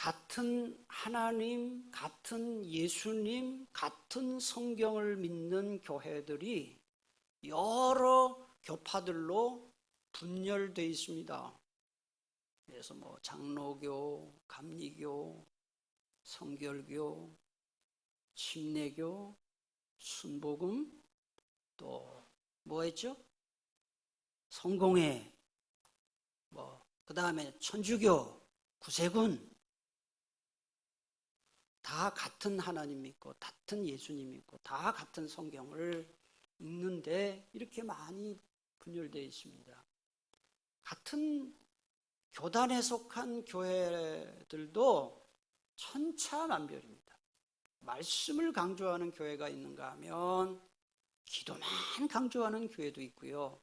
같은 하나님, 같은 예수님, 같은 성경을 믿는 교회들이 여러 교파들로 분열되어 있습니다. 그래서 장로교, 감리교, 성결교, 침례교, 순복음, 또 뭐였죠? 성공회, 그 다음에 천주교, 구세군, 다 같은 하나님 믿고 같은 예수님 믿고 다 같은 성경을 읽는데 이렇게 많이 분열되어 있습니다. 같은 교단에 속한 교회들도 천차만별입니다. 말씀을 강조하는 교회가 있는가 하면 기도만 강조하는 교회도 있고요.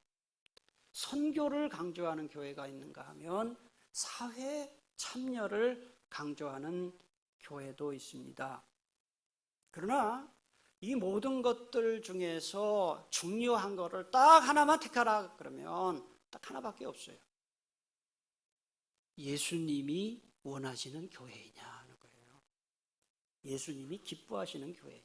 선교를 강조하는 교회가 있는가 하면 사회 참여를 강조하는 교회도 있습니다. 그러나 이 모든 것들 중에서 중요한 것을 딱 하나만 택하라 그러면 딱 하나밖에 없어요. 예수님이 원하시는 교회이냐 하는 거예요. 예수님이 기뻐하시는 교회이냐.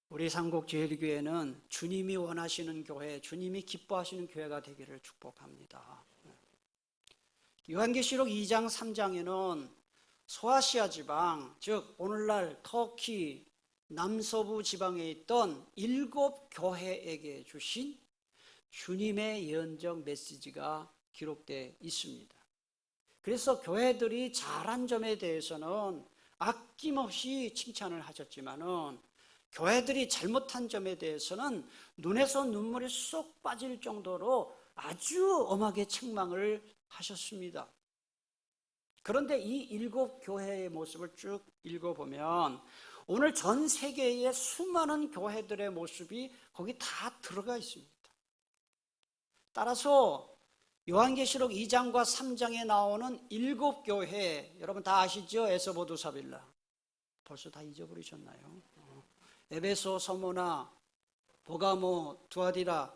우리 삼국제일교회는 주님이 원하시는 교회, 주님이 기뻐하시는 교회가 되기를 축복합니다. 요한계시록 2장 3장에는 소아시아 지방, 즉 오늘날 터키 남서부 지방에 있던 7 교회에게 주신 주님의 예언적 메시지가 기록되어 있습니다. 그래서 교회들이 잘한 점에 대해서는 아낌없이 칭찬을 하셨지만은 교회들이 잘못한 점에 대해서는 눈에서 눈물이 쏙 빠질 정도로 아주 엄하게 책망을 하셨습니다. 그런데 이 7 교회의 모습을 쭉 읽어보면 오늘 전 세계의 수많은 교회들의 모습이 거기 다 들어가 있습니다. 따라서 요한계시록 2장과 3장에 나오는 7 교회, 여러분 다 아시죠? 에서보두 사빌라. 벌써 다 잊어버리셨나요? 에베소, 서모나, 보가모, 두아디라,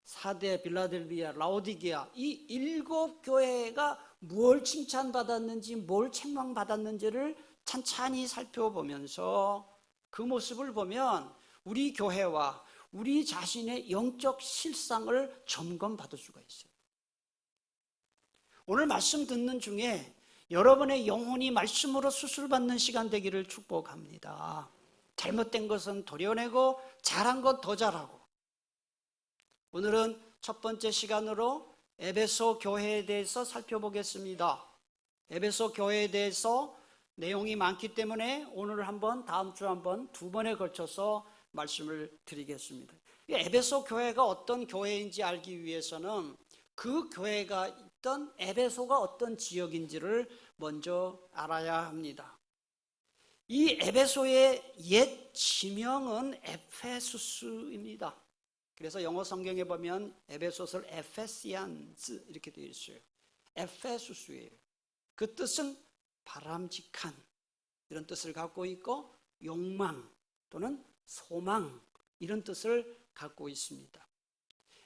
사대, 빌라델비아, 라오디게아, 이 7 교회가 뭘 칭찬받았는지 뭘 책망받았는지를 찬찬히 살펴보면서 그 모습을 보면 우리 교회와 우리 자신의 영적 실상을 점검받을 수가 있어요. 오늘 말씀 듣는 중에 여러분의 영혼이 말씀으로 수술받는 시간 되기를 축복합니다. 잘못된 것은 도려내고 잘한 것 더 잘하고. 오늘은 첫 번째 시간으로 에베소 교회에 대해서 살펴보겠습니다. 에베소 교회에 대해서 내용이 많기 때문에 오늘 한번, 다음 주 한번, 2번에 걸쳐서 말씀을 드리겠습니다. 에베소 교회가 어떤 교회인지 알기 위해서는 그 교회가 있던 에베소가 어떤 지역인지를 먼저 알아야 합니다. 이 에베소의 옛 지명은 에페수스입니다. 그래서 영어 성경에 보면 에베소서를 에페시안즈 이렇게 되어 있어요. 에페수스예요. 그 뜻은 바람직한 이런 뜻을 갖고 있고 욕망 또는 소망 이런 뜻을 갖고 있습니다.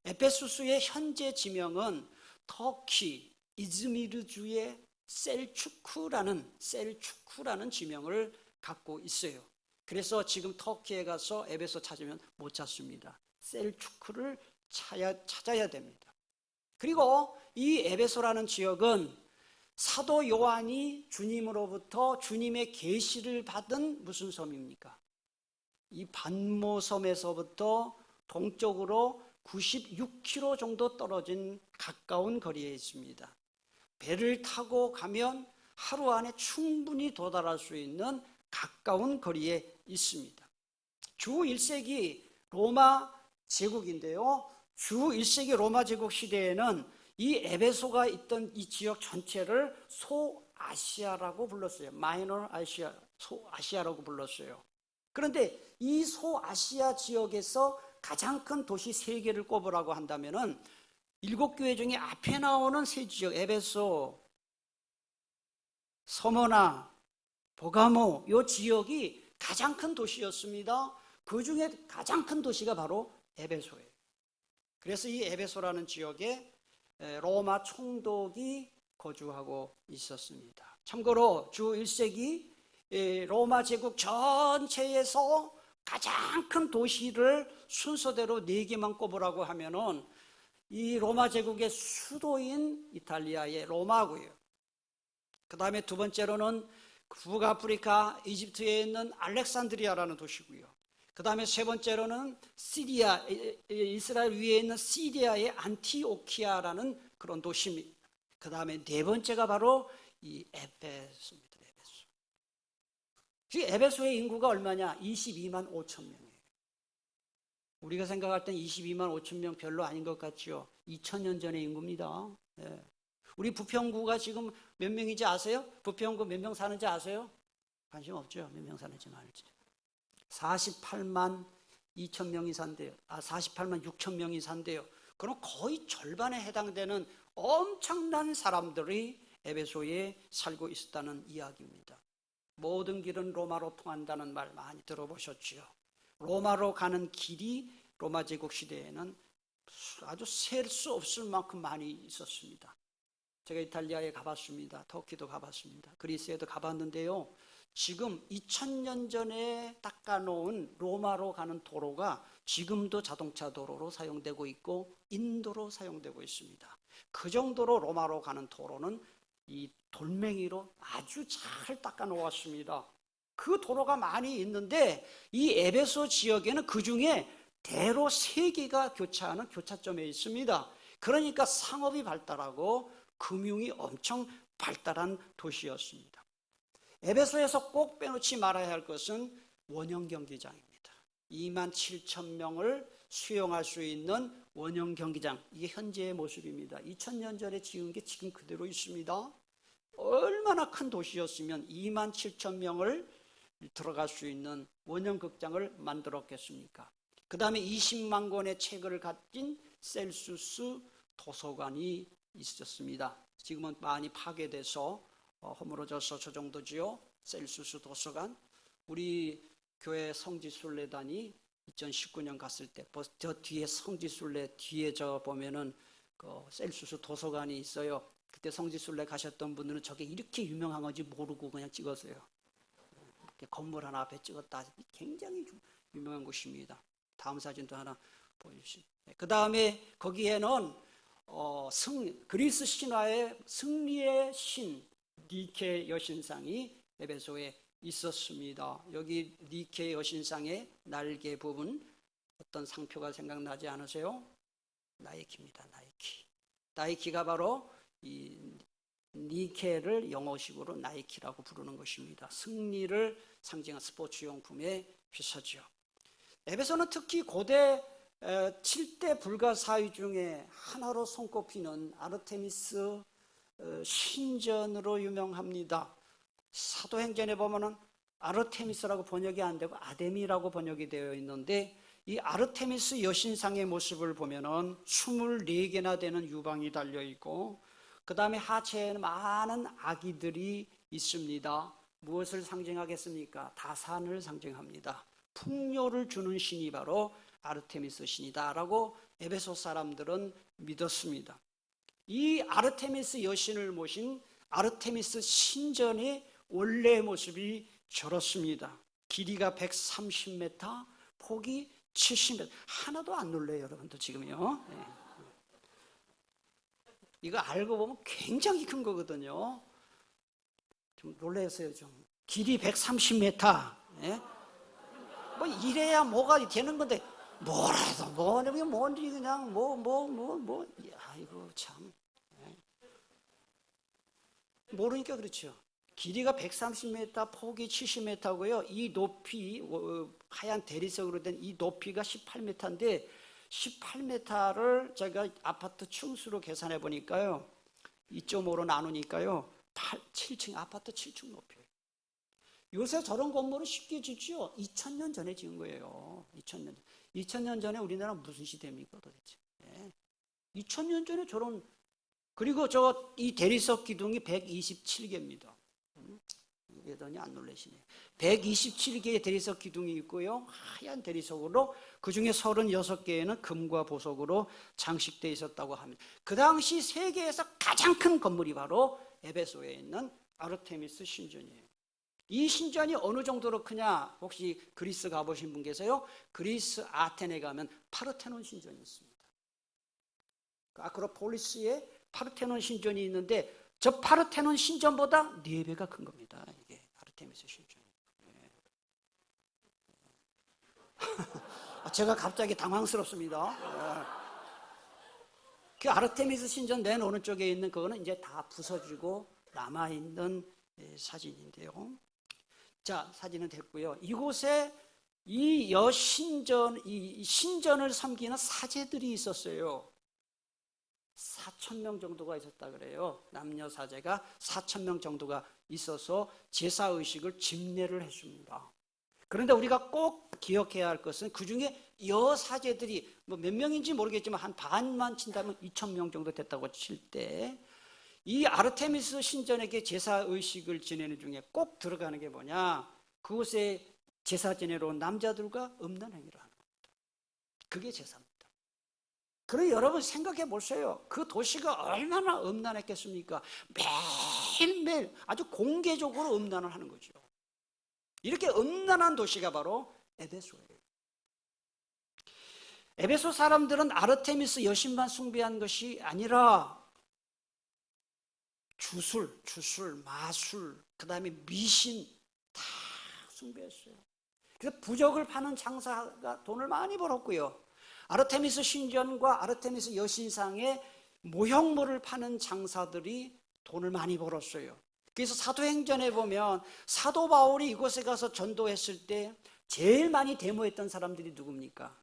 에페수스의 현재 지명은 터키 이즈미르주의 셀추크라는 지명을 갖고 있어요. 그래서 지금 터키에 가서 에베소 찾으면 못 찾습니다. 셀추크를 찾아야 됩니다. 그리고 이 에베소라는 지역은 사도 요한이 주님으로부터 주님의 계시를 받은 무슨 섬입니까? 이 반모섬에서부터 동쪽으로 96km 정도 떨어진 가까운 거리에 있습니다. 배를 타고 가면 하루 안에 충분히 도달할 수 있는 가까운 거리에 있습니다. 주 1세기 로마 제국인데요. 주 1세기 로마 제국 시대에는 이 에베소가 있던 이 지역 전체를 소아시아라고 불렀어요. 마이너 아시아, 소아시아라고 불렀어요. 그런데 이 소아시아 지역에서 가장 큰 도시 3개를 꼽으라고 한다면은 7 교회 중에 앞에 나오는 3 지역, 에베소, 서머나, 보가모, 이 지역이 가장 큰 도시였습니다. 그 중에 가장 큰 도시가 바로 에베소예요. 그래서 이 에베소라는 지역에 로마 총독이 거주하고 있었습니다. 참고로 주 1세기 로마 제국 전체에서 가장 큰 도시를 순서대로 4개만 꼽으라고 하면은 이 로마 제국의 수도인 이탈리아의 로마고요. 그 다음에 두 번째로는 북아프리카 이집트에 있는 알렉산드리아라는 도시고요. 그 다음에 세 번째로는 시리아, 이스라엘 위에 있는 시리아의 안티오키아라는 그런 도시입니다. 그 다음에 네 번째가 바로 이 에베소입니다. 에베소. 그 에베소의 인구가 얼마냐? 22만 5천 명이에요. 우리가 생각할 땐 22만 5천 명 별로 아닌 것 같죠? 2000년 전의 인구입니다. 네. 우리 부평구가 지금 몇 명인지 아세요? 부평구 몇 명 사는지 아세요? 관심 없죠? 몇 명 사는지 알지? 48만 2천 명이 산대요. 48만 6천 명이 산대요. 그럼 거의 절반에 해당되는 엄청난 사람들이 에베소에 살고 있었다는 이야기입니다. 모든 길은 로마로 통한다는 말 많이 들어보셨지요. 로마로 가는 길이 로마 제국 시대에는 아주 셀 수 없을 만큼 많이 있었습니다. 제가 이탈리아에 가봤습니다. 터키도 가봤습니다. 그리스에도 가봤는데요. 지금 2000년 전에 닦아놓은 로마로 가는 도로가 지금도 자동차 도로로 사용되고 있고 인도로 사용되고 있습니다. 그 정도로 로마로 가는 도로는 이 돌멩이로 아주 잘 닦아놓았습니다. 그 도로가 많이 있는데 이 에베소 지역에는 그 중에 대로 3개가 교차하는 교차점에 있습니다. 그러니까 상업이 발달하고 금융이 엄청 발달한 도시였습니다. 에베소에서 꼭 빼놓지 말아야 할 것은 원형 경기장입니다. 2만 7천 명을 수용할 수 있는 원형 경기장. 이게 현재의 모습입니다. 2000년 전에 지은 게 지금 그대로 있습니다. 얼마나 큰 도시였으면 2만 7천 명을 들어갈 수 있는 원형 극장을 만들었겠습니까? 그 다음에 20만 권의 책을 가진 셀수스 도서관이 있었습니다. 지금은 많이 파괴돼서 허물어져서 저 정도지요. 셀수스 도서관. 우리 교회 성지순례단이 2019년 갔을 때 저 뒤에 성지순례 뒤에 저 보면은 그 셀수스 도서관이 있어요. 그때 성지순례 가셨던 분들은 저게 이렇게 유명한 건지 모르고 그냥 찍었어요. 건물 하나 앞에 찍었다. 굉장히 유명한 곳입니다. 다음 사진도 하나 보여주시죠. 그 다음에 거기에는 그리스 신화의 승리의 신 니케 여신상이 에베소에 있었습니다. 여기 니케 여신상의 날개 부분 어떤 상표가 생각나지 않으세요? 나이키입니다. 나이키. 나이키가 바로 이 니케를 영어식으로 나이키라고 부르는 것입니다. 승리를 상징한 스포츠 용품에 비싸죠. 에베소는 특히 고대 7대 불가사의 중에 하나로 손꼽히는 아르테미스 신전으로 유명합니다. 사도행전에 보면은 아르테미스라고 번역이 안 되고 아데미라고 번역이 되어 있는데 이 아르테미스 여신상의 모습을 보면은 24개나 되는 유방이 달려 있고 그 다음에 하체에는 많은 아기들이 있습니다. 무엇을 상징하겠습니까? 다산을 상징합니다. 풍요를 주는 신이 바로 아르테미스 신이다라고 에베소 사람들은 믿었습니다. 이 아르테미스 여신을 모신 아르테미스 신전의 원래의 모습이 저렇습니다. 길이가 130m, 폭이 70m. 하나도 안 놀래요, 여러분들 지금요. 네. 이거 알고 보면 굉장히 큰 거거든요. 좀 놀라세요, 좀. 길이 130m. 네? 뭐 이래야 뭐가 되는 건데 뭐라도 뭔지 그냥 아이고 참. 네. 모르니까 그렇죠. 길이가 130m, 폭이 70m고요. 이 높이 하얀 대리석으로 된 이 높이가 18m인데 18m를 제가 아파트 층수로 계산해 보니까요. 2.5로 나누니까요. 7층 아파트 7층 높이에요. 요새 저런 건물은 쉽게 짓죠. 2000년 전에 지은 거예요. 2000년 전에 우리나라 무슨 시대입니까 도대체? 네. 2000년 전에 저런 그리고 이 대리석 기둥이 127개입니다. 놀라시더니 안 놀라시네요. 127개의 대리석 기둥이 있고요. 하얀 대리석으로 그중에 36개에는 금과 보석으로 장식되어 있었다고 합니다. 그 당시 세계에서 가장 큰 건물이 바로 에베소에 있는 아르테미스 신전이에요. 이 신전이 어느 정도로 크냐? 혹시 그리스 가보신 분 계세요? 그리스 아테네 가면 파르테논 신전이 있습니다. 아크로폴리스에 파르테논 신전이 있는데 저 파르테논 신전보다 4배가 큰 겁니다. 이게 아르테미스 신전이. 제가 갑자기 당황스럽습니다. 그 아르테미스 신전 맨 오른쪽에 있는 그거는 이제 다 부서지고 남아있는 사진인데요. 자, 사진은 됐고요. 이곳에 이 여신전, 이 신전을 섬기는 사제들이 있었어요. 4,000명 정도가 있었다 그래요. 남녀 사제가 4,000명 정도가 있어서 제사의식을 집례를 했습니다. 그런데 우리가 꼭 기억해야 할 것은 그 중에 여사제들이 뭐 몇 명인지 모르겠지만 한 반만 친다면 2,000명 정도 됐다고 칠 때 이 아르테미스 신전에게 제사의식을 지내는 중에 꼭 들어가는 게 뭐냐? 그곳에 제사 지내러 온 남자들과 음란 행위를 하는 겁니다. 그게 제사입니다. 그럼 여러분 생각해 보세요. 그 도시가 얼마나 음란했겠습니까? 매일매일 아주 공개적으로 음란을 하는 거죠. 이렇게 음란한 도시가 바로 에베소예요. 에베소 사람들은 아르테미스 여신만 숭배한 것이 아니라 주술, 마술, 그 다음에 미신 다 숭배했어요. 그래서 부적을 파는 장사가 돈을 많이 벌었고요. 아르테미스 신전과 아르테미스 여신상의 모형물을 파는 장사들이 돈을 많이 벌었어요. 그래서 사도행전에 보면 사도 바울이 이곳에 가서 전도했을 때 제일 많이 데모했던 사람들이 누굽니까?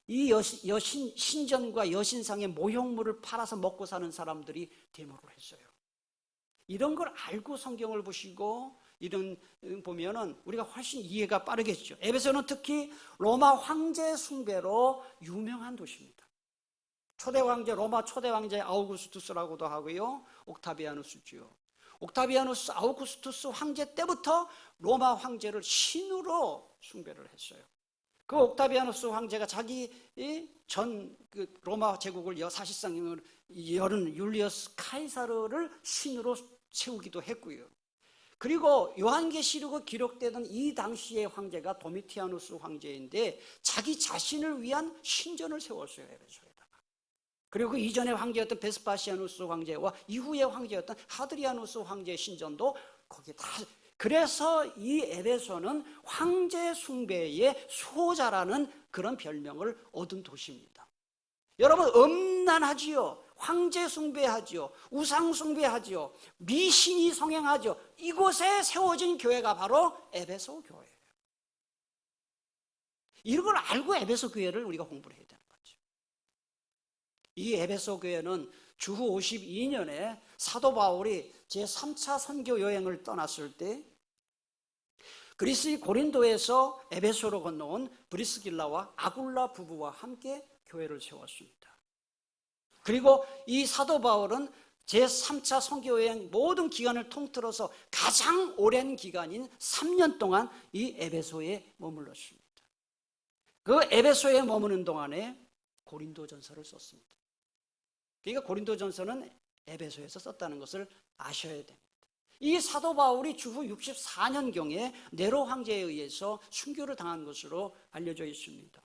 이 신전과 여신상의 모형물을 팔아서 먹고 사는 사람들이 데모를 했어요. 이런 걸 알고 성경을 보시고 이런 보면은 우리가 훨씬 이해가 빠르겠죠. 에베소는 특히 로마 황제 숭배로 유명한 도시입니다. 초대 황제, 로마 초대 황제 아우구스투스라고도 하고요. 옥타비아누스죠. 옥타비아누스 아우구스투스 황제 때부터 로마 황제를 신으로 숭배를 했어요. 그 옥타비아누스 황제가 자기 전 로마 제국을 사실상 열은 율리어스 카이사르를 신으로 세우기도 했고요. 그리고 요한계시록에 기록되던 이 당시의 황제가 도미티아누스 황제인데 자기 자신을 위한 신전을 세웠어요, 에베소에다가. 그리고 이전의 황제였던 베스파시아누스 황제와 이후의 황제였던 하드리아누스 황제의 신전도 거기에 다. 그래서 이 에베소는 황제 숭배의 수호자라는 그런 별명을 얻은 도시입니다. 여러분, 음란하지요. 황제 숭배하지요. 우상 숭배하지요. 미신이 성행하지요. 이곳에 세워진 교회가 바로 에베소 교회예요. 이런 걸 알고 에베소 교회를 우리가 공부를 해야 되는 거죠. 이 에베소 교회는 주후 52년에 사도 바울이 제3차 선교 여행을 떠났을 때 그리스 고린도에서 에베소로 건너온 브리스길라와 아굴라 부부와 함께 교회를 세웠습니다. 그리고 이 사도 바울은 제3차 선교여행 모든 기간을 통틀어서 가장 오랜 기간인 3년 동안 이 에베소에 머물렀습니다. 그 에베소에 머무는 동안에 고린도전서를 썼습니다. 그러니까 고린도전서는 에베소에서 썼다는 것을 아셔야 됩니다. 이 사도 바울이 주후 64년경에 네로 황제에 의해서 순교를 당한 것으로 알려져 있습니다.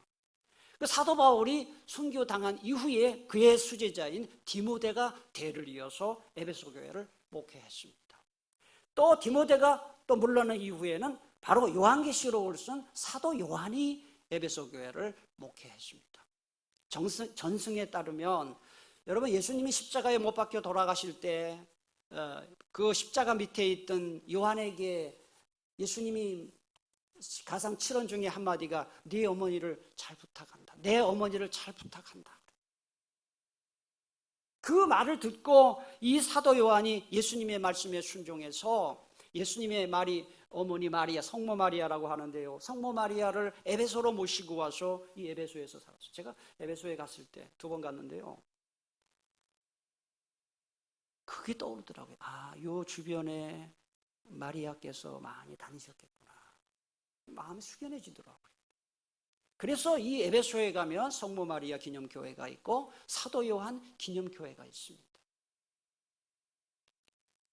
그 사도 바울이 순교당한 이후에 그의 수제자인 디모데가 대를 이어서 에베소 교회를 목회했습니다. 또 디모데가 또 물러난 이후에는 바로 요한계시록을 쓴 사도 요한이 에베소 교회를 목회했습니다. 전승에 따르면 여러분, 예수님이 십자가에 못 박혀 돌아가실 때 그 십자가 밑에 있던 요한에게 예수님이 가상 7원 중에 한마디가 네 어머니를 잘 부탁한다. 내 어머니를 잘 부탁한다. 그 말을 듣고 이 사도 요한이 예수님의 말씀에 순종해서 예수님의 말이 어머니 마리아, 성모 마리아라고 하는데요. 성모 마리아를 에베소로 모시고 와서 이 에베소에서 살았어요. 제가 에베소에 갔을 때 2번 갔는데요. 그게 떠오르더라고요. 요 주변에 마리아께서 많이 다니셨겠구나. 마음이 숙연해지더라고요. 그래서 이 에베소에 가면 성모 마리아 기념교회가 있고 사도 요한 기념교회가 있습니다.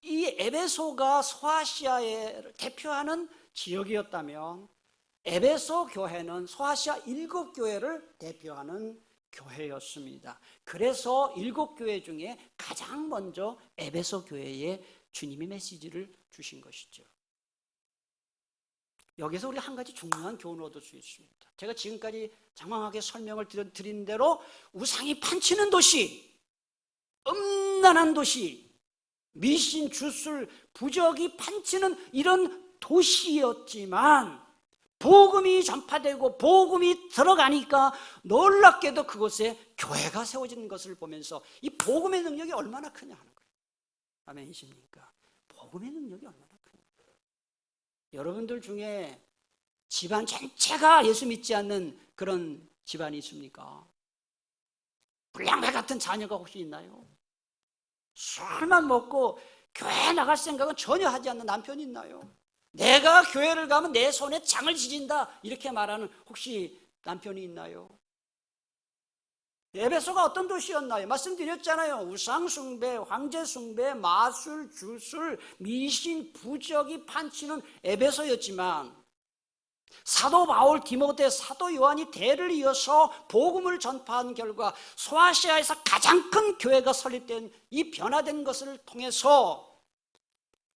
이 에베소가 소아시아를 대표하는 지역이었다면 에베소 교회는 소아시아 7교회를 대표하는 교회였습니다. 그래서 7교회 중에 가장 먼저 에베소 교회에 주님이 메시지를 주신 것이죠. 여기서 우리 한 가지 중요한 교훈을 얻을 수 있습니다. 제가 지금까지 장황하게 설명을 드린 대로 우상이 판치는 도시, 음란한 도시, 미신, 주술, 부적이 판치는 이런 도시였지만 복음이 전파되고 복음이 들어가니까 놀랍게도 그곳에 교회가 세워지는 것을 보면서 이 복음의 능력이 얼마나 크냐 하는 거예요. 아멘이십니까? 복음의 능력이 얼마나 크냐. 여러분들 중에 집안 전체가 예수 믿지 않는 그런 집안이 있습니까? 불량배 같은 자녀가 혹시 있나요? 술만 먹고 교회 나갈 생각은 전혀 하지 않는 남편이 있나요? 내가 교회를 가면 내 손에 장을 지진다 이렇게 말하는 혹시 남편이 있나요? 에베소가 어떤 도시였나요? 말씀드렸잖아요. 우상숭배, 황제숭배, 마술, 주술, 미신, 부적이 판치는 에베소였지만 사도 바울, 디모데, 사도 요한이 대를 이어서 복음을 전파한 결과 소아시아에서 가장 큰 교회가 설립된 이 변화된 것을 통해서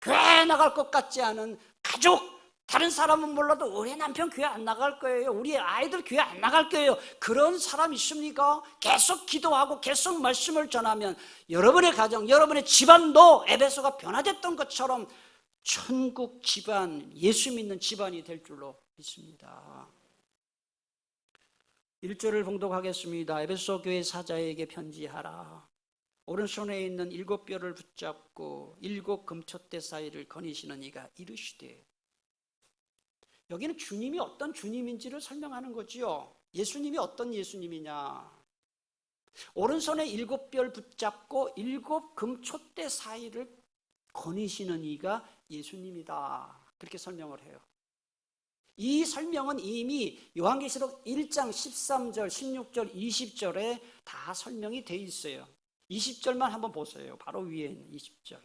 교회에 나갈 것 같지 않은 가족, 다른 사람은 몰라도 우리 남편 교회 안 나갈 거예요, 우리 아이들 교회 안 나갈 거예요, 그런 사람 있습니까? 계속 기도하고 계속 말씀을 전하면 여러분의 가정, 여러분의 집안도 에베소가 변화됐던 것처럼 천국 집안, 예수 믿는 집안이 될 줄로 믿습니다. 1절을 봉독하겠습니다. 에베소 교회 사자에게 편지하라. 오른손에 있는 7뼈를 붙잡고 7 금촛대 사이를 거니시는 이가 이르시되. 여기는 주님이 어떤 주님인지를 설명하는 거지요. 예수님이 어떤 예수님이냐. 오른손에 7뼈를 붙잡고 7 금촛대 사이를 거니시는 이가 예수님이다. 그렇게 설명을 해요. 이 설명은 이미 요한계시록 1장 13절, 16절, 20절에 다 설명이 돼 있어요. 20절만 한번 보세요. 바로 위에 있는 20절.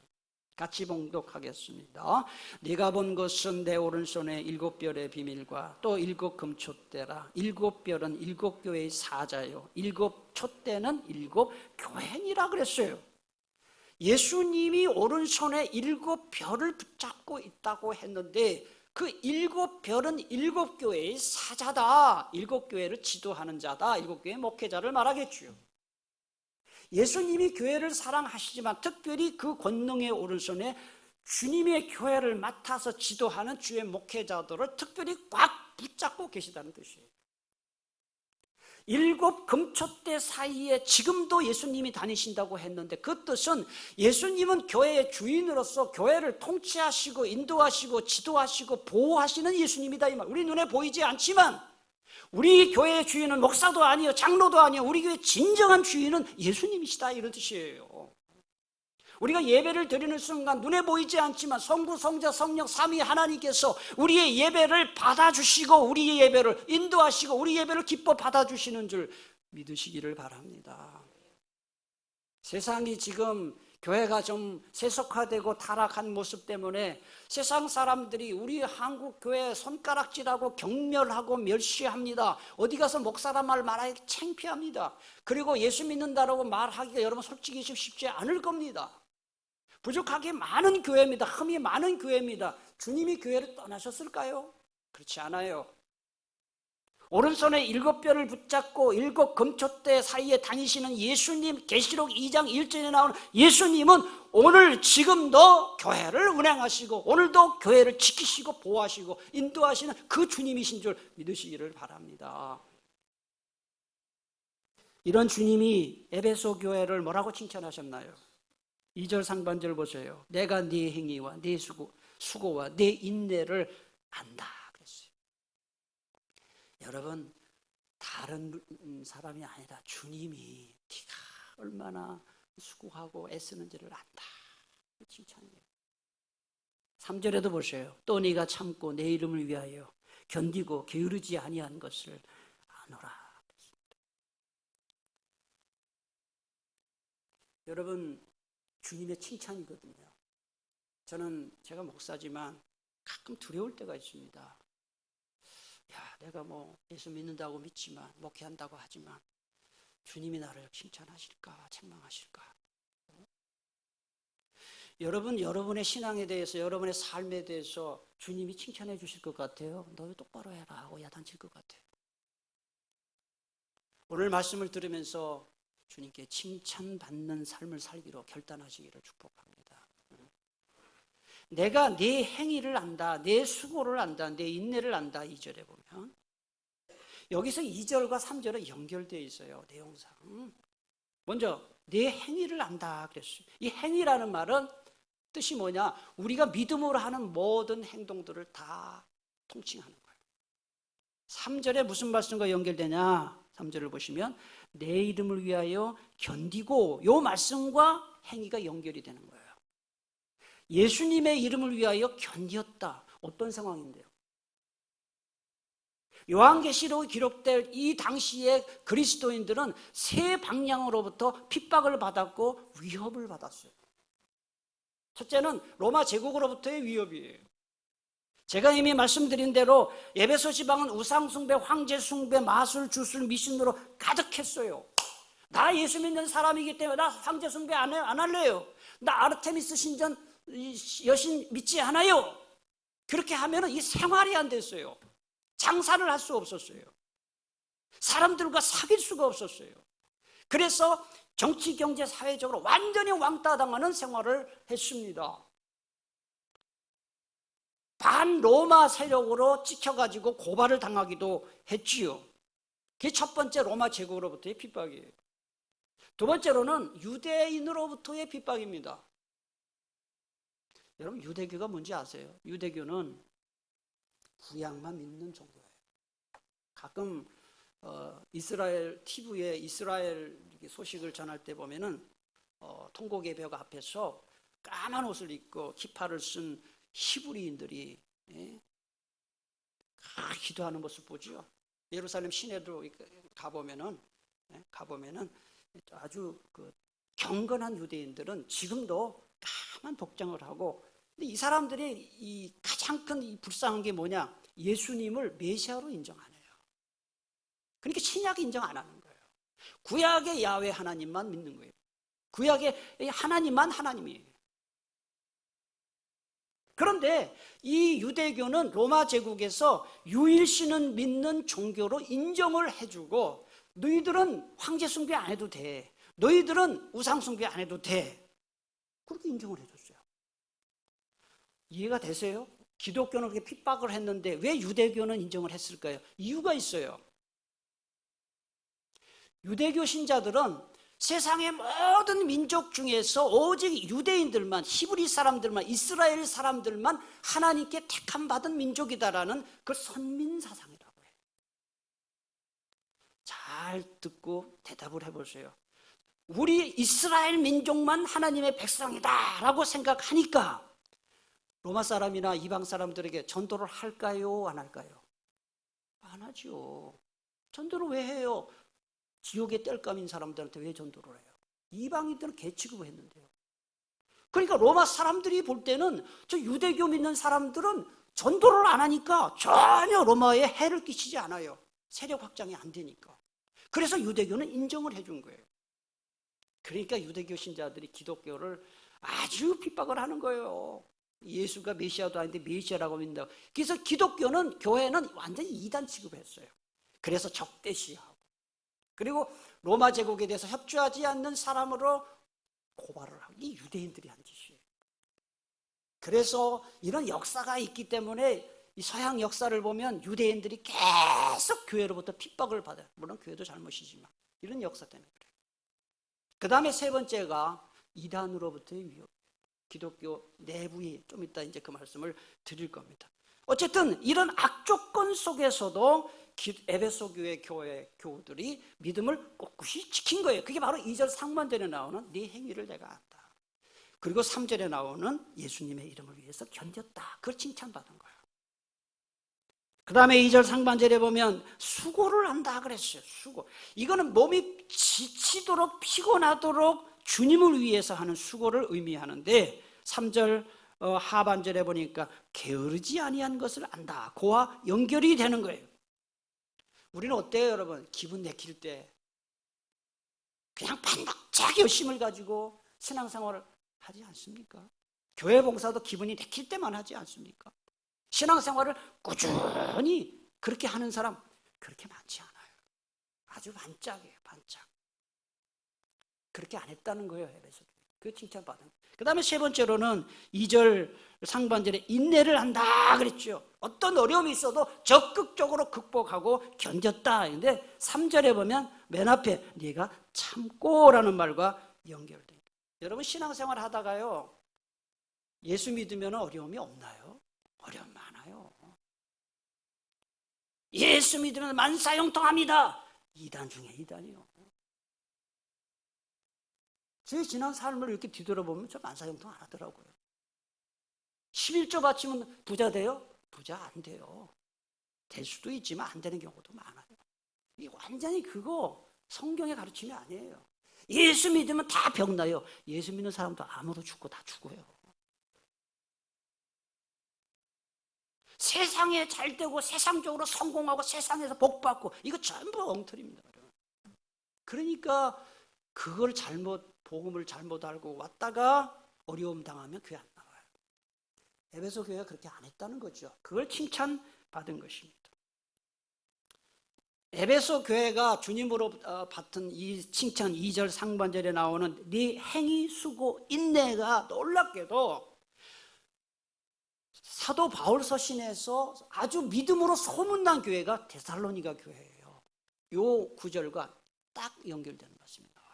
같이 봉독하겠습니다. 네가 본 것은 내 오른손에 7뼈의 비밀과 또 7 금촛대라. 7뼈는 7교회의 사자요, 7 촛대는 7 교회니라 그랬어요. 예수님이 오른손에 7뼈를 붙잡고 있다고 했는데 그 7별은 7교회의 사자다. 7교회를 지도하는 자다. 7교회의 목회자를 말하겠죠. 예수님이 교회를 사랑하시지만 특별히 그 권능의 오른손에 주님의 교회를 맡아서 지도하는 주의 목회자들을 특별히 꽉 붙잡고 계시다는 뜻이에요. 7 금촛대 사이에 지금도 예수님이 다니신다고 했는데 그 뜻은 예수님은 교회의 주인으로서 교회를 통치하시고 인도하시고 지도하시고 보호하시는 예수님이다 이 말. 우리 눈에 보이지 않지만 우리 교회의 주인은 목사도 아니요 장로도 아니요 우리 교회의 진정한 주인은 예수님이시다 이런 뜻이에요. 우리가 예배를 드리는 순간 눈에 보이지 않지만 성부, 성자, 성령 삼위 하나님께서 우리의 예배를 받아주시고 우리의 예배를 인도하시고 우리 예배를 기뻐 받아주시는 줄 믿으시기를 바랍니다. 세상이 지금 교회가 좀 세속화되고 타락한 모습 때문에 세상 사람들이 우리 한국 교회 손가락질하고 경멸하고 멸시합니다. 어디 가서 목사라 말 말하기 창피합니다. 그리고 예수 믿는다라고 말하기가 여러분 솔직히 쉽지 않을 겁니다. 부족하게 많은 교회입니다. 흠이 많은 교회입니다. 주님이 교회를 떠나셨을까요? 그렇지 않아요. 오른손에 7뼈를 붙잡고 7 금촛대 사이에 다니시는 예수님, 계시록 2장 1절에 나오는 예수님은 오늘 지금도 교회를 운행하시고 오늘도 교회를 지키시고 보호하시고 인도하시는 그 주님이신 줄 믿으시기를 바랍니다. 이런 주님이 에베소 교회를 뭐라고 칭찬하셨나요? 2절 상반절 보세요. 내가 네 행위와 네 수고와 네 인내를 안다 그랬어요. 여러분, 다른 사람이 아니라 주님이 네가 얼마나 수고하고 애쓰는지를 안다 칭찬이에요. 3절에도 보세요. 또 네가 참고 내 이름을 위하여 견디고 게으르지 아니한 것을 아노라. 여러분, 주님의 칭찬이거든요. 제가 목사지만 가끔 두려울 때가 있습니다. 야, 내가 뭐 예수 믿는다고 믿지만, 목회한다고 하지만 주님이 나를 칭찬하실까, 책망하실까? 여러분, 여러분의 신앙에 대해서, 여러분의 삶에 대해서 주님이 칭찬해 주실 것 같아요? 너 똑바로 해라 하고 야단칠 것 같아요. 오늘 말씀을 들으면서 주님께 칭찬받는 삶을 살기로 결단하시기를 축복합니다. 내가 내 행위를 안다, 내 수고를 안다, 내 인내를 안다. 2절에 보면 여기서 2절과 3절은 연결되어 있어요. 내용상. 먼저 내 행위를 안다 그랬어요. 이 행위라는 말은 뜻이 뭐냐? 우리가 믿음으로 하는 모든 행동들을 다 통칭하는 거예요. 3절에 무슨 말씀과 연결되냐? 3절을 보시면 내 이름을 위하여 견디고, 이 말씀과 행위가 연결이 되는 거예요. 예수님의 이름을 위하여 견디었다. 어떤 상황인데요? 요한계시록에 기록될 이 당시의 그리스도인들은 세 방향으로부터 핍박을 받았고 위협을 받았어요. 첫째는 로마 제국으로부터의 위협이에요. 제가 이미 말씀드린 대로 에베소 지방은 우상숭배, 황제숭배, 마술, 주술, 미신으로 가득했어요. 나 예수 믿는 사람이기 때문에 나 황제숭배 안 할래요. 나 아르테미스 신전 여신 믿지 않아요. 그렇게 하면 이 생활이 안 됐어요. 장사를 할 수 없었어요. 사람들과 사귈 수가 없었어요. 그래서 정치, 경제, 사회적으로 완전히 왕따당하는 생활을 했습니다. 반로마 세력으로 찍혀가지고 고발을 당하기도 했지요. 그게 첫 번째 로마 제국으로부터의 핍박이에요. 두 번째로는 유대인으로부터의 핍박입니다. 여러분, 유대교가 뭔지 아세요? 유대교는 구약만 믿는 종교예요. 가끔 이스라엘 TV에 이스라엘 소식을 전할 때 보면은 통곡의 벽 앞에서 까만 옷을 입고 키파를 쓴 히브리인들이 기도하는 모습 보죠. 예루살렘 시내도 가보면은 아주 경건한 유대인들은 지금도 까만 복장을 하고, 근데 이 사람들이 이 가장 큰 불쌍한 게 뭐냐? 예수님을 메시아로 인정 안 해요. 그러니까 신약 인정 안 하는 거예요. 구약의 야훼 하나님만 믿는 거예요. 구약의 하나님만 하나님이에요. 그런데 이 유대교는 로마 제국에서 유일신은 믿는 종교로 인정을 해주고, 너희들은 황제 숭배 안 해도 돼, 너희들은 우상 숭배 안 해도 돼, 그렇게 인정을 해줬어요. 이해가 되세요? 기독교는 그렇게 핍박을 했는데 왜 유대교는 인정을 했을까요? 이유가 있어요. 유대교 신자들은 세상의 모든 민족 중에서 오직 유대인들만, 히브리 사람들만, 이스라엘 사람들만 하나님께 택함 받은 민족이다라는 그 선민 사상이라고 해요. 잘 듣고 대답을 해보세요. 우리 이스라엘 민족만 하나님의 백성이다라고 생각하니까 로마 사람이나 이방 사람들에게 전도를 할까요? 안 할까요? 안 하죠. 전도를 왜 해요? 지옥의 땔감인 사람들한테 왜 전도를 해요? 이방인들은 개취급을 했는데요. 그러니까 로마 사람들이 볼 때는 저 유대교 믿는 사람들은 전도를 안 하니까 전혀 로마에 해를 끼치지 않아요. 세력 확장이 안 되니까. 그래서 유대교는 인정을 해준 거예요. 그러니까 유대교 신자들이 기독교를 아주 핍박을 하는 거예요. 예수가 메시아도 아닌데 메시아라고 믿는다고. 그래서 기독교는, 교회는 완전히 이단 취급했어요. 그래서 적대시하고, 그리고 로마 제국에 대해서 협조하지 않는 사람으로 고발을 하고, 이 유대인들이 한 짓이에요. 그래서 이런 역사가 있기 때문에 이 서양 역사를 보면 유대인들이 계속 교회로부터 핍박을 받아요. 물론 교회도 잘못이지만 이런 역사 때문에 그래요. 그 다음에 세 번째가 이단으로부터의 위협. 기독교 내부에 좀 이따 이제 그 말씀을 드릴 겁니다. 어쨌든 이런 악조건 속에서도 에베소 교회 교우들이 믿음을 꼿꼿이 지킨 거예요. 그게 바로 2절 상반절에 나오는 네 행위를 내가 안다. 그리고 3절에 나오는 예수님의 이름을 위해서 견뎠다. 그걸 칭찬받은 거예요. 그 다음에 2절 상반절에 보면 수고를 한다 그랬어요. 수고. 이거는 몸이 지치도록 피곤하도록 주님을 위해서 하는 수고를 의미하는데 3절 하반절에 보니까 게으르지 아니한 것을 안다. 그와 연결이 되는 거예요. 우리는 어때요, 여러분? 기분 내킬 때 그냥 반짝하게 열심을 가지고 신앙생활을 하지 않습니까? 교회 봉사도 기분이 내킬 때만 하지 않습니까? 신앙생활을 꾸준히 그렇게 하는 사람 그렇게 많지 않아요. 아주 반짝이에요, 반짝. 그렇게 안 했다는 거예요, 에베소. 그 칭찬받은 거예요. 그 다음에 세 번째로는 2절 상반절에 인내를 한다 그랬죠. 어떤 어려움이 있어도 적극적으로 극복하고 견뎠다. 근데 3절에 보면 맨 앞에 네가 참고라는 말과 연결된 거예요. 여러분 신앙생활 하다가요 예수 믿으면 어려움이 없나요? 어려움 많아요. 예수 믿으면 만사형통합니다. 2단 중에 2단이요. 제 지난 삶을 이렇게 뒤돌아보면 저 만사형통 안 하더라고요. 11조 바치면 부자 돼요? 부자 안 돼요. 될 수도 있지만 안 되는 경우도 많아요. 이게 완전히 그거 성경의 가르침이 아니에요. 예수 믿으면 다 병나요. 예수 믿는 사람도 암으로 죽고 다 죽어요. 세상에 잘 되고 세상적으로 성공하고 세상에서 복받고 이거 전부 엉터리입니다. 그러니까 그걸 복음을 잘못 알고 왔다가 어려움 당하면 교회 안 나와요. 에베소 교회가 그렇게 안 했다는 거죠. 그걸 칭찬받은 것입니다. 에베소 교회가 주님으로 받은 이 칭찬 2절 상반절에 나오는 네 행위, 수고, 인내가 놀랍게도 사도 바울 서신에서 아주 믿음으로 소문난 교회가 데살로니가 교회예요. 요 구절과 딱 연결되는 말씀이 나와요.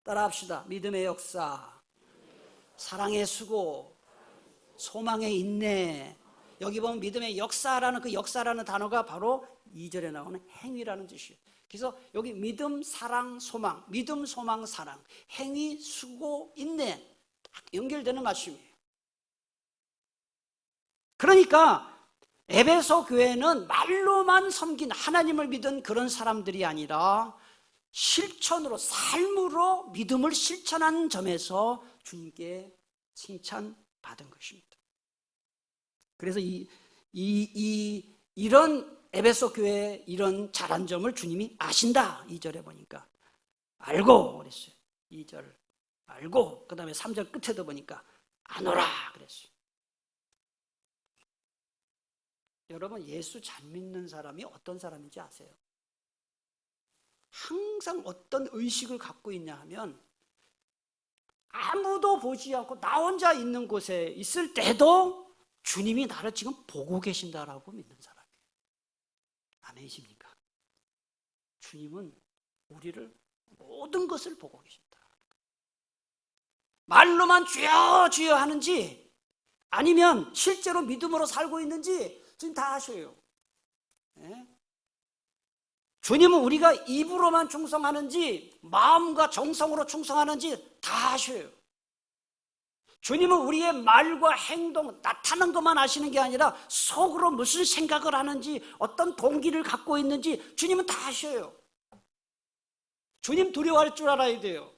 따라합시다. 믿음의 역사, 사랑의 수고, 소망의 인내. 여기 보면 믿음의 역사라는 그 역사라는 단어가 바로 2절에 나오는 행위라는 뜻이에요. 그래서 여기 믿음, 사랑, 소망, 믿음, 소망, 사랑, 행위, 수고, 인내 딱 연결되는 말씀이에요. 그러니까 에베소 교회는 말로만 섬긴 하나님을 믿은 그런 사람들이 아니라 실천으로 삶으로 믿음을 실천한 점에서 주님께 칭찬받은 것입니다. 그래서 이런 에베소 교회의 이런 잘한 점을 주님이 아신다. 2절에 보니까 알고 그랬어요. 2절 알고 그 다음에 3절 끝에도 보니까 아노라 그랬어요. 여러분 예수 잘 믿는 사람이 어떤 사람인지 아세요? 항상 어떤 의식을 갖고 있냐 하면 아무도 보지 않고 나 혼자 있는 곳에 있을 때도 주님이 나를 지금 보고 계신다라고 믿는 사람이에요. 아멘이십니까? 주님은 우리를 모든 것을 보고 계신다. 말로만 주여 주여 하는지 아니면 실제로 믿음으로 살고 있는지 주님 다 아셔요. 네? 주님은 우리가 입으로만 충성하는지 마음과 정성으로 충성하는지 다 아셔요. 주님은 우리의 말과 행동, 나타난 것만 아시는 게 아니라 속으로 무슨 생각을 하는지 어떤 동기를 갖고 있는지 주님은 다 아셔요. 주님 두려워할 줄 알아야 돼요.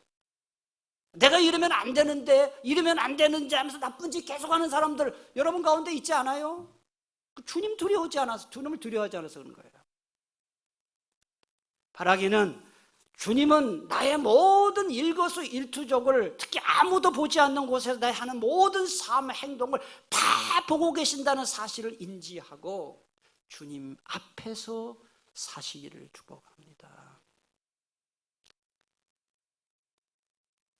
내가 이러면 안 되는데 이러면 안 되는지 하면서 나쁜 짓 계속하는 사람들 여러분 가운데 있지 않아요? 주님 두려워하지 않아서 주님을 두려워하지 않아서 그런 거예요. 바라기는 주님은 나의 모든 일거수일투족을 특히 아무도 보지 않는 곳에서 내가 하는 모든 삶 행동을 다 보고 계신다는 사실을 인지하고 주님 앞에서 사시기를 축복합니다.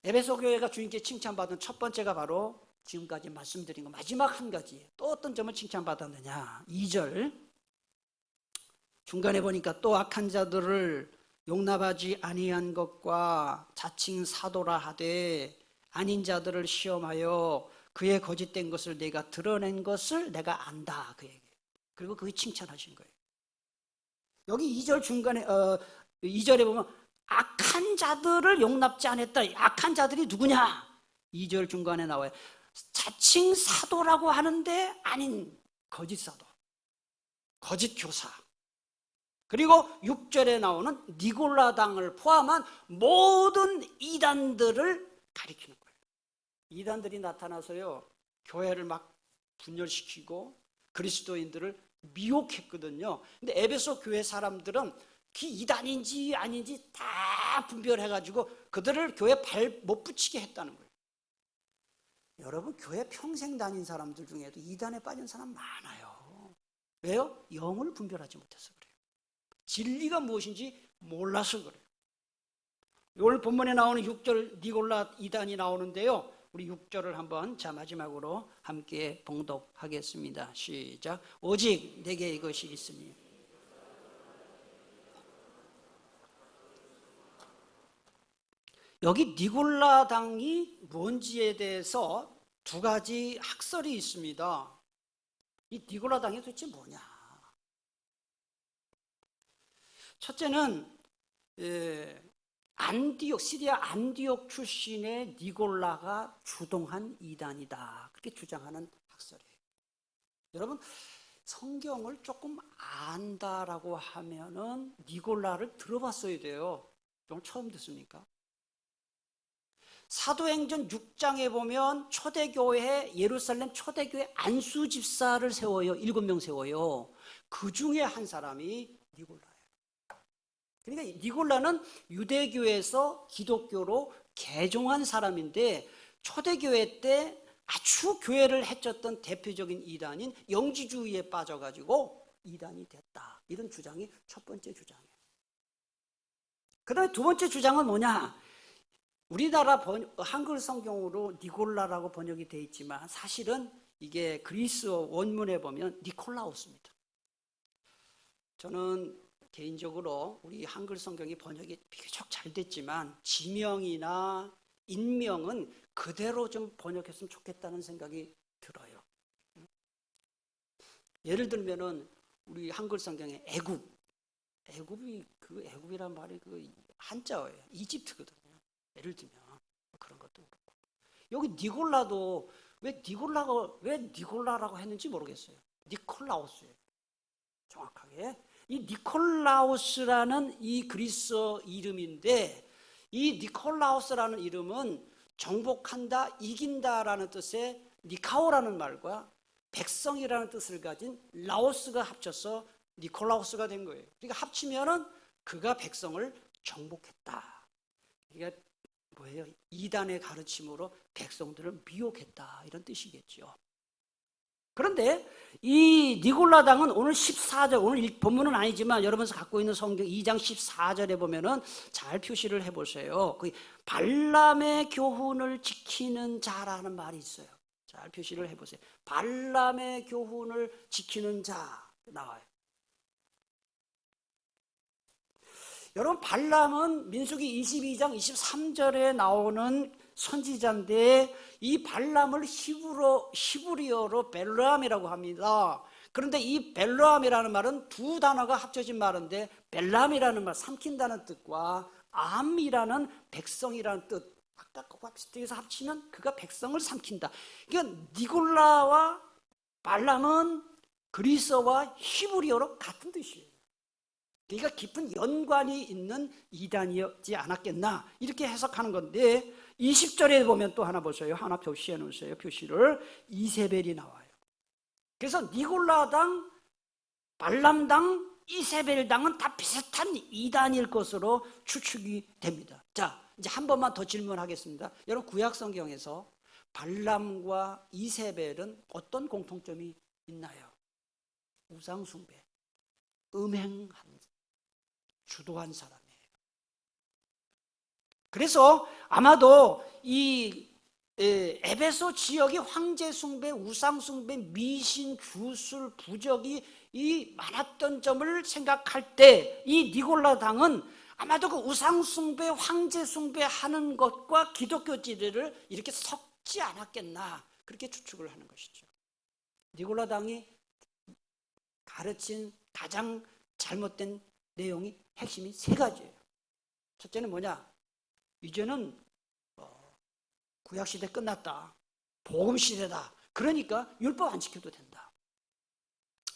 에베소 교회가 주님께 칭찬받은 첫 번째가 바로 지금까지 말씀드린 거 마지막 한 가지. 또 어떤 점을 칭찬받았느냐? 2절 중간에 보니까 또 악한 자들을 용납하지 아니한 것과 자칭 사도라 하되 아닌 자들을 시험하여 그의 거짓된 것을 내가 드러낸 것을 내가 안다 그 얘기예요. 그리고 그게 칭찬하신 거예요. 여기 2절 중간에 2절에 보면 악한 자들을 용납지 않았다. 악한 자들이 누구냐? 2절 중간에 나와요. 자칭 사도라고 하는데 아닌 거짓 사도, 거짓 교사. 그리고 6절에 나오는 니골라당을 포함한 모든 이단들을 가리키는 거예요. 이단들이 나타나서요, 교회를 막 분열시키고 그리스도인들을 미혹했거든요. 근데 에베소 교회 사람들은 그 이단인지 아닌지 다 분별해가지고 그들을 교회에 발 못 붙이게 했다는 거예요. 여러분, 교회 평생 다닌 사람들 중에도 이단에 빠진 사람 많아요. 왜요? 영을 분별하지 못해서 그래요. 진리가 무엇인지 몰라서 그래요. 오늘 본문에 나오는 6절 니골라 이단이 나오는데요, 우리 6절을 한번 마지막으로 함께 봉독하겠습니다. 시작. 오직 내게 이것이 있으니. 여기 니골라당이 뭔지에 대해서 두 가지 학설이 있습니다. 이 니골라당이 도대체 뭐냐? 첫째는 시리아 안디옥 출신의 니골라가 주동한 이단이다, 그렇게 주장하는 학설이에요. 여러분, 성경을 조금 안다라고 하면은 니골라를 들어봤어야 돼요. 오늘 처음 듣습니까? 사도행전 6장에 보면 초대교회, 예루살렘 초대교회 안수 집사를 세워요. 7명 세워요. 그 중에 한 사람이 니골라예요. 그러니까 니골라는 유대교에서 기독교로 개종한 사람인데, 초대교회 때 아주 교회를 해쳤던 대표적인 이단인 영지주의에 빠져가지고 이단이 됐다, 이런 주장이 첫 번째 주장이에요. 그 다음에 두 번째 주장은 뭐냐? 우리나라 한글 성경으로 니골라라고 번역이 되어 있지만 사실은 이게 그리스어 원문에 보면 니콜라우스입니다. 저는 개인적으로 우리 한글 성경이 번역이 비교적 잘 됐지만 지명이나 인명은 그대로 좀 번역했으면 좋겠다는 생각이 들어요. 예를 들면은 우리 한글 성경에 애굽이 그 애굽이란 말이 그 한자어예요. 이집트거든요. 예를 들면 그런 것도 그렇고, 여기 니골라도 왜 니골라라고 했는지 모르겠어요. 니콜라우스예요. 정확하게 이 니콜라우스라는 이 그리스어 이름인데, 이 니콜라우스라는 이름은 정복한다, 이긴다라는 뜻의 니카오라는 말과 백성이라는 뜻을 가진 라오스가 합쳐서 니콜라우스가 된 거예요. 그러니까 합치면은 그가 백성을 정복했다. 이게 뭐예요? 이단의 가르침으로 백성들을 미혹했다, 이런 뜻이겠죠. 그런데 이 니골라당은 오늘 14절, 오늘 본문은 아니지만 여러분께서 갖고 있는 성경 2장 14절에 보면은 잘 표시를 해보세요. 그 발람의 교훈을 지키는 자라는 말이 있어요. 잘 표시를 해보세요. 발람의 교훈을 지키는 자 나와요. 여러분, 발람은 민수기 22장 23절에 나오는 선지자인데, 이 발람을 히브리어로 벨람이라고 합니다. 그런데 이 벨람이라는 말은 두 단어가 합쳐진 말인데, 벨람이라는 말, 삼킨다는 뜻과 암이라는 백성이라는 뜻, 아까 그거와 비슷해서 합치면 그가 백성을 삼킨다. 그러니까 니골라와 발람은 그리스어와 히브리어로 같은 뜻이에요. 그러니까 깊은 연관이 있는 이단이었지 않았겠나, 이렇게 해석하는 건데, 20절에 보면 또 하나 보세요. 하나 표시해 놓으세요. 표시를. 이세벨이 나와요. 그래서 니골라당, 발람당, 이세벨당은 다 비슷한 이단일 것으로 추측이 됩니다. 자, 이제 한 번만 더 질문하겠습니다. 여러분, 구약 성경에서 발람과 이세벨은 어떤 공통점이 있나요? 우상숭배, 음행한, 주도한 사람이에요. 그래서 아마도 이 에베소 지역이 황제숭배, 우상숭배, 미신, 주술, 부적이 이 많았던 점을 생각할 때 이 니골라당은 아마도 그 우상숭배, 황제숭배 하는 것과 기독교 지리를 이렇게 섞지 않았겠나, 그렇게 추측을 하는 것이죠. 니골라당이 가르친 가장 잘못된 내용이, 핵심이 세 가지예요. 첫째는 뭐냐? 이제는 구약시대 끝났다. 복음시대다. 그러니까 율법 안 지켜도 된다.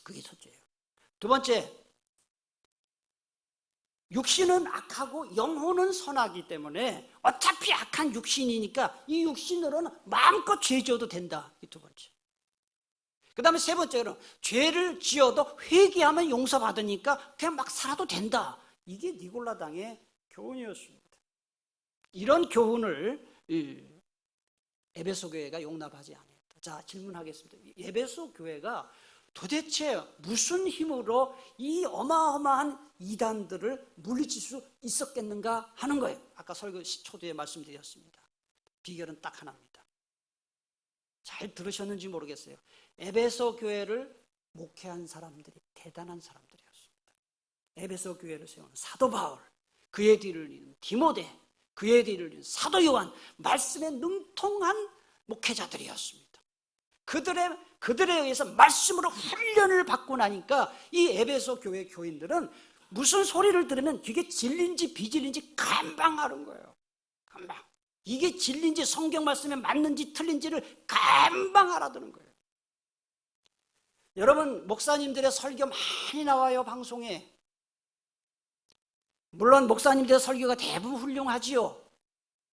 그게 첫째예요. 두 번째, 육신은 악하고 영혼은 선하기 때문에 어차피 악한 육신이니까 이 육신으로는 마음껏 죄 지어도 된다. 이 두 번째. 그 다음에 세 번째는 죄를 지어도 회개하면 용서받으니까 그냥 막 살아도 된다. 이게 니골라당의 교훈이었습니다. 이런 교훈을 에베소 교회가 용납하지 않았다. 자, 질문하겠습니다. 에베소 교회가 도대체 무슨 힘으로 이 어마어마한 이단들을 물리칠 수 있었겠는가 하는 거예요. 아까 설교 초두에 말씀드렸습니다. 비결은 딱 하나입니다. 잘 들으셨는지 모르겠어요. 에베소 교회를 목회한 사람들이 대단한 사람들이었습니다. 에베소 교회를 세운 사도 바울, 그의 뒤를 잇는 디모데, 그의 뒤를 잇는 사도 요한, 말씀에 능통한 목회자들이었습니다. 그들에 의해서 말씀으로 훈련을 받고 나니까 이 에베소 교회 교인들은 무슨 소리를 들으면 이게 진리인지 비진리인지 금방 아는 거예요. 금방. 이게 진리인지 성경 말씀에 맞는지 틀린지를 금방 알아듣는 거예요. 여러분, 목사님들의 설교 많이 나와요, 방송에. 물론 목사님들의 설교가 대부분 훌륭하지요.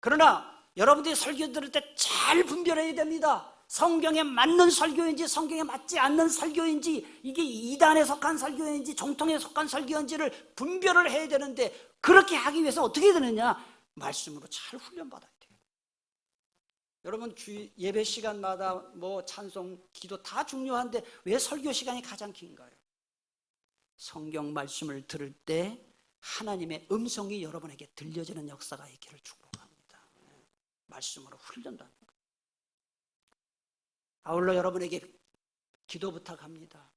그러나 여러분들이 설교 들을 때 잘 분별해야 됩니다. 성경에 맞는 설교인지 성경에 맞지 않는 설교인지, 이게 이단에 속한 설교인지 정통에 속한 설교인지를 분별을 해야 되는데, 그렇게 하기 위해서 어떻게 되느냐? 말씀으로 잘 훈련받아야 돼요. 여러분, 예배 시간마다 뭐 찬송, 기도 다 중요한데 왜 설교 시간이 가장 긴가요? 성경 말씀을 들을 때 하나님의 음성이 여러분에게 들려지는 역사가 있기를 축복합니다. 말씀으로 훈련받는 거예요. 아울러 여러분에게 기도 부탁합니다.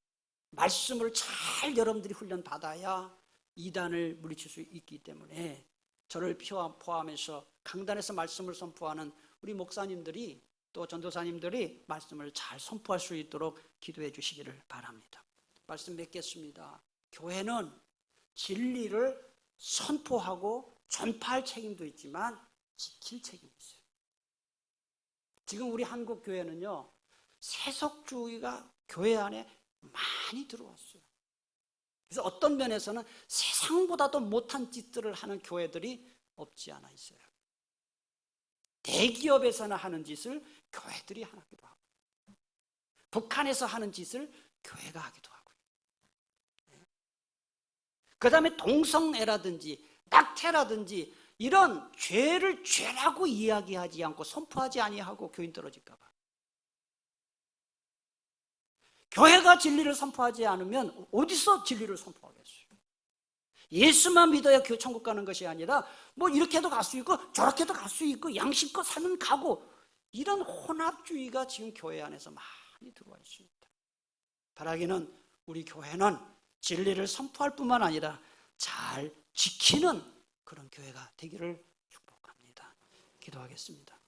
말씀을 잘 여러분들이 훈련받아야 이단을 물리칠 수 있기 때문에 저를 포함해서 강단에서 말씀을 선포하는 우리 목사님들이, 또 전도사님들이 말씀을 잘 선포할 수 있도록 기도해 주시기를 바랍니다. 말씀 맺겠습니다. 교회는 진리를 선포하고 전파할 책임도 있지만 지킬 책임이 있어요. 지금 우리 한국 교회는요, 세속주의가 교회 안에 많이 들어왔어요. 그래서 어떤 면에서는 세상보다도 못한 짓들을 하는 교회들이 없지 않아 있어요. 대기업에서나 하는 짓을 교회들이 하기도 하고, 북한에서 하는 짓을 교회가 하기도 하고요. 그 다음에 동성애라든지 낙태라든지 이런 죄를 죄라고 이야기하지 않고 선포하지 아니하고 교인 떨어질까 봐. 교회가 진리를 선포하지 않으면 어디서 진리를 선포하겠어요? 예수만 믿어야 천국 가는 것이 아니라 뭐 이렇게도 갈 수 있고 저렇게도 갈 수 있고 양심껏 살면 가고, 이런 혼합주의가 지금 교회 안에서 많이 들어와 있습니다. 바라기는 우리 교회는 진리를 선포할 뿐만 아니라 잘 지키는 그런 교회가 되기를 축복합니다. 기도하겠습니다.